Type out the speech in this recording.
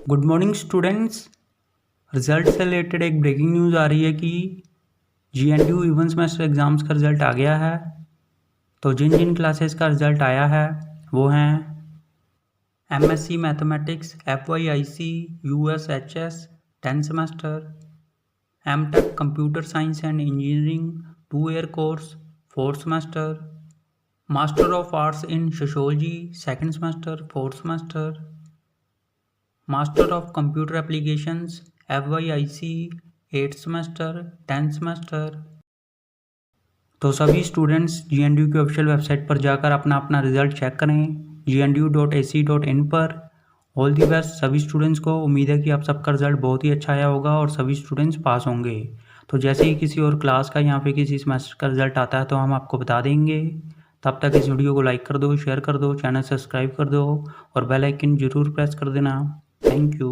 Good morning students. Result से related एक breaking news आ रही है कि GNDU इवन सेमेस्टर एग्ज़ाम्स का रिज़ल्ट आ गया है। तो जिन जिन क्लासेस का रिज़ल्ट आया है वो हैं MSc mathematics FYIC USHS 10th semester, MTech computer science and engineering 2 year course 4th semester, master of arts in sociology 2nd semester 4th semester, master of computer applications FYIC 8th semester 10th semester. तो सभी students GNDU की official website पर जाकर अपना अपना result check करें gnu.ac.in पर। All the best सभी स्टूडेंट्स को। उम्मीद है कि आप सबका रिजल्ट बहुत ही अच्छा आया होगा और सभी स्टूडेंट्स पास होंगे। तो जैसे ही किसी और क्लास का या फिर किसी सेमेस्टर का रिजल्ट आता है तो हम आपको बता देंगे। तब तक इस वीडियो को लाइक कर दो, शेयर कर दो, चैनल सब्सक्राइब कर दो और बेल आइकन जरूर प्रेस कर देना। Thank you.